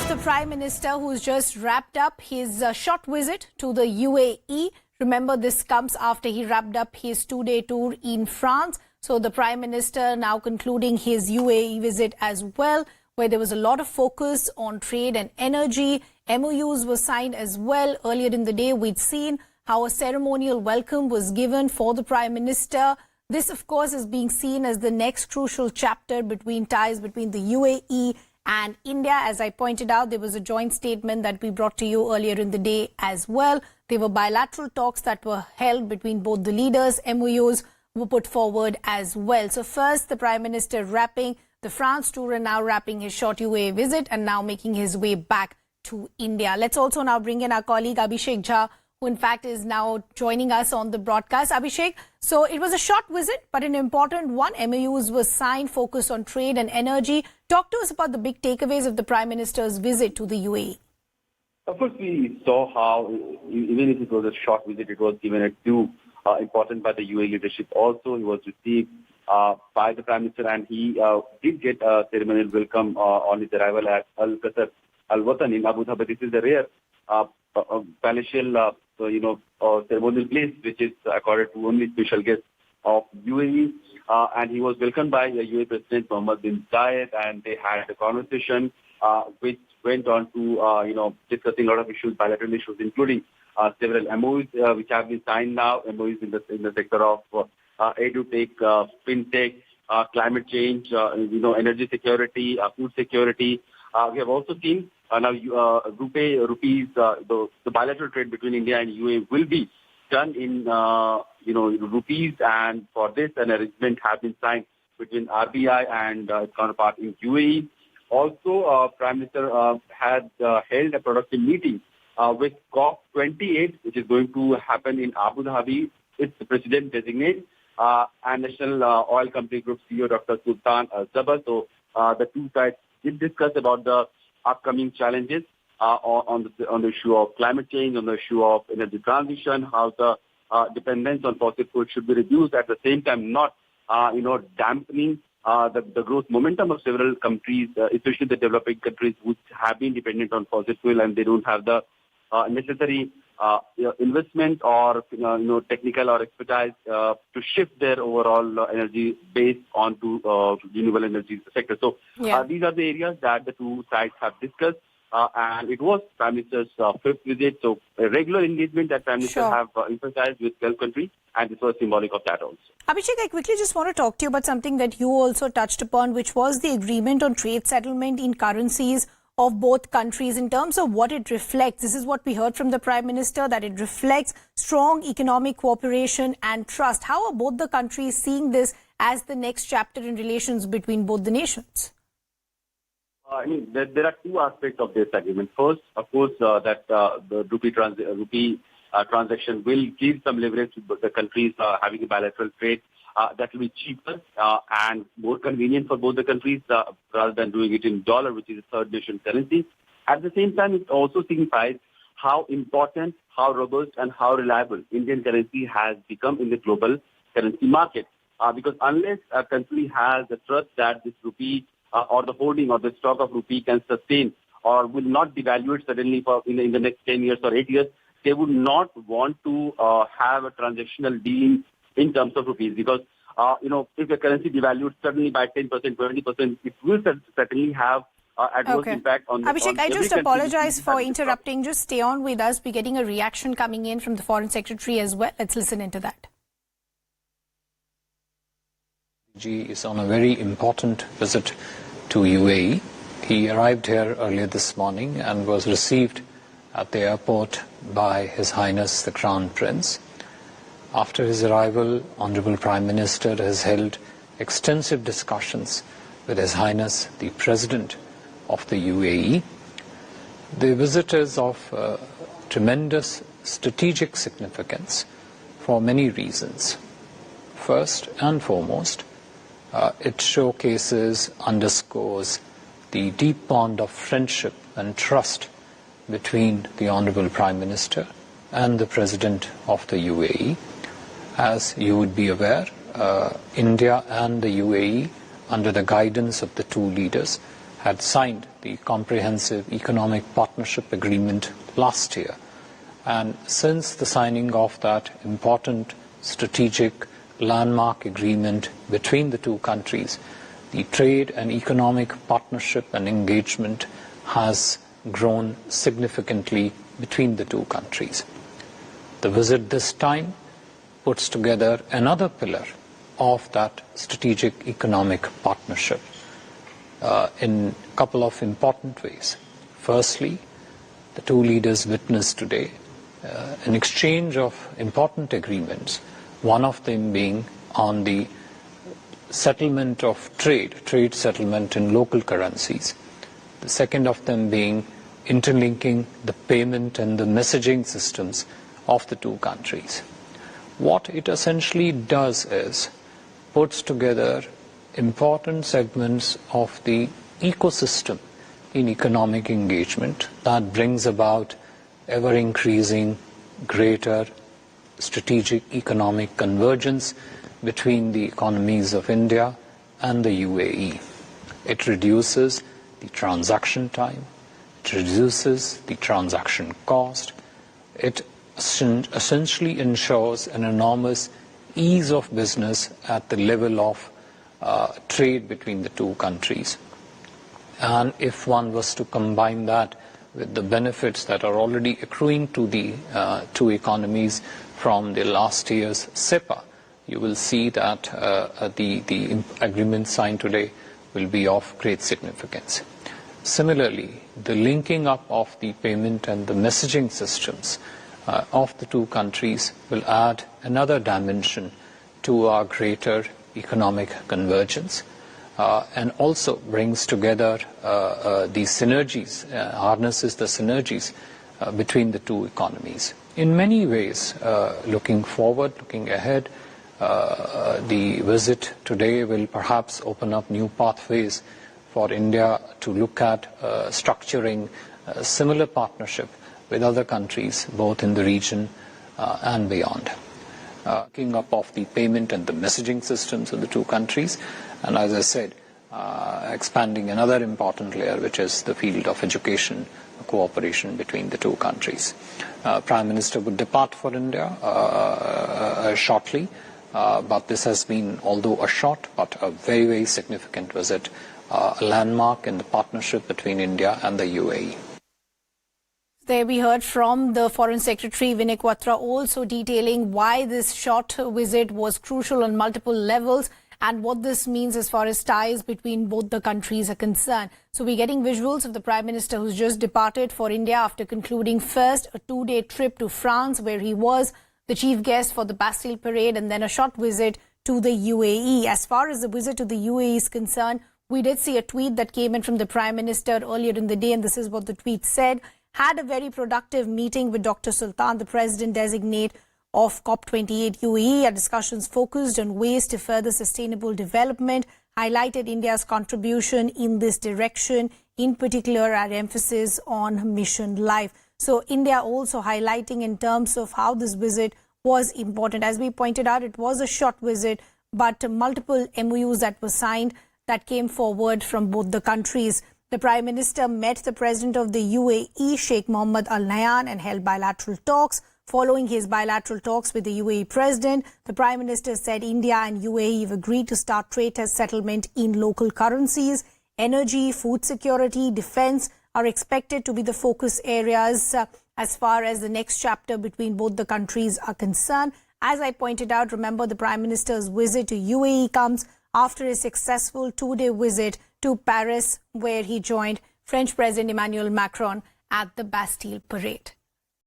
the Prime Minister who's just wrapped up his short visit to the UAE. Remember, this comes after he wrapped up his two-day tour in France. So the Prime Minister now concluding his UAE visit as well, where there was a lot of focus on trade and energy. MOUs were signed as well. Earlier in the day, we'd seen how a ceremonial welcome was given for the Prime Minister. This, of course, is being seen as the next crucial chapter between ties between the UAE and India. As I pointed out, there was a joint statement that we brought to you earlier in the day as well. There were bilateral talks that were held between both the leaders. MOUs were put forward as well. So first, the Prime Minister wrapping the France tour and now wrapping his short UAE visit and now making his way back to India. Let's also now bring in our colleague Abhishek Jha, who in fact is now joining us on the broadcast. Abhishek, so it was a short visit, but an important one. MOUs were signed, focused on trade and energy. Talk to us about the big takeaways of the Prime Minister's visit to the UAE. Of course, we saw how, even if it was a short visit, it was given a due important by the UAE leadership. Also, he was received by the Prime Minister, and he did get a ceremonial welcome on his arrival at Al Qasr Al Watan in Abu Dhabi. This is a rare palatial ceremonial place which is accorded to only special guests of UAE, and he was welcomed by UAE President Mohammed bin Zayed, and they had a conversation which went on to discussing a lot of issues, bilateral issues, including several MOUs which have been signed now, MOUs in the sector of edutech, fintech, climate change, energy security, food security. We have also seen now rupees, the bilateral trade between India and UAE will be done in rupees, and for this an arrangement has been signed between RBI and its counterpart in UAE. Also, Prime Minister had held a productive meeting with COP28, which is going to happen in Abu Dhabi. Its president designate and National Oil Company Group CEO Dr. Sultan Al-Sabah. So the two sides did discuss about the upcoming challenges on the issue of climate change, on the issue of energy transition, how the dependence on fossil fuels should be reduced, at the same time not dampening the growth momentum of several countries, especially the developing countries which have been dependent on fossil fuel and they don't have the necessary investment or technical or expertise to shift their overall energy base onto renewable energy sector. So these are the areas that the two sides have discussed, and it was Prime Minister's fifth visit. So a regular engagement that Prime Minister have emphasized with 12 countries, and this was symbolic of that also. Abhishek, I quickly just want to talk to you about something that you also touched upon, which was the agreement on trade settlement in currencies of both countries. In terms of what it reflects, this is what we heard from the Prime Minister, that it reflects strong economic cooperation and trust. How are both the countries seeing this as the next chapter in relations between both the nations? I mean, there are two aspects of this agreement. First, of course, that the rupee transaction will give some leverage to the countries having a bilateral trade. That will be cheaper and more convenient for both the countries rather than doing it in dollar, which is a third nation currency. At the same time, it also signifies how important, how robust, and how reliable Indian currency has become in the global currency market. Because unless a country has the trust that this rupee or the holding or the stock of rupee can sustain or will not devalue it suddenly in the next 10 years or 8 years, they would not want to have a transactional deal in terms of rupees, because if the currency devalues suddenly by 10%, 20%, it will certainly have adverse impact on the Abhishek, I just apologize for interrupting. Just stay on with us. We're getting a reaction coming in from the Foreign Secretary as well. Let's listen into that. He is on a very important visit to UAE. He arrived here earlier this morning and was received at the airport by His Highness the Crown Prince. After his arrival, Honorable Prime Minister has held extensive discussions with His Highness the President of the UAE. The visit is of tremendous strategic significance for many reasons. First and foremost, it showcases, underscores the deep bond of friendship and trust between the Honorable Prime Minister and the President of the UAE. As you would be aware, India and the UAE, under the guidance of the two leaders, had signed the Comprehensive Economic Partnership Agreement last year. And since the signing of that important strategic landmark agreement between the two countries, the trade and economic partnership and engagement has grown significantly between the two countries. The visit this time puts together another pillar of that strategic economic partnership in a couple of important ways. Firstly, the two leaders witnessed today an exchange of important agreements, one of them being on the settlement of trade settlement in local currencies. The second of them being interlinking the payment and the messaging systems of the two countries. What it essentially does is puts together important segments of the ecosystem in economic engagement that brings about ever-increasing greater strategic economic convergence between the economies of India and the UAE. It reduces the transaction time, it reduces the transaction cost, it essentially ensures an enormous ease of business at the level of trade between the two countries. And if one was to combine that with the benefits that are already accruing to the two economies from the last year's CEPA, you will see that the agreement signed today will be of great significance. Similarly, the linking up of the payment and the messaging systems of the two countries will add another dimension to our greater economic convergence and also brings together the synergies, harnesses the synergies between the two economies. In many ways, looking forward, looking ahead, the visit today will perhaps open up new pathways for India to look at structuring a similar partnership with other countries, both in the region and beyond. Linking up of the payment and the messaging systems of the two countries, and as I said, expanding another important layer, which is the field of education cooperation between the two countries. Prime Minister would depart for India shortly, but this has been, although a short, but a very, very significant visit, a landmark in the partnership between India and the UAE. There we heard from the Foreign Secretary Vinay Quatra also detailing why this short visit was crucial on multiple levels and what this means as far as ties between both the countries are concerned. So we're getting visuals of the Prime Minister who's just departed for India after concluding first a 2-day trip to France, where he was the chief guest for the Bastille Parade, and then a short visit to the UAE. As far as the visit to the UAE is concerned, we did see a tweet that came in from the Prime Minister earlier in the day, and this is what the tweet said. Had a very productive meeting with Dr. Sultan, the President-designate of COP28 UAE. Our discussions focused on ways to further sustainable development, highlighted India's contribution in this direction, in particular our emphasis on mission life. So India also highlighting in terms of how this visit was important. As we pointed out, it was a short visit, but multiple MOUs that were signed that came forward from both the countries. The Prime Minister met the President of the UAE, Sheikh Mohammed Al Nahyan, and held bilateral talks. Following his bilateral talks with the UAE President, the Prime Minister said India and UAE have agreed to start trade settlement in local currencies. Energy, food security, defense are expected to be the focus areas as far as the next chapter between both the countries are concerned. As I pointed out, remember the Prime Minister's visit to UAE comes after a successful 2-day visit to Paris, where he joined French President Emmanuel Macron at the Bastille Parade.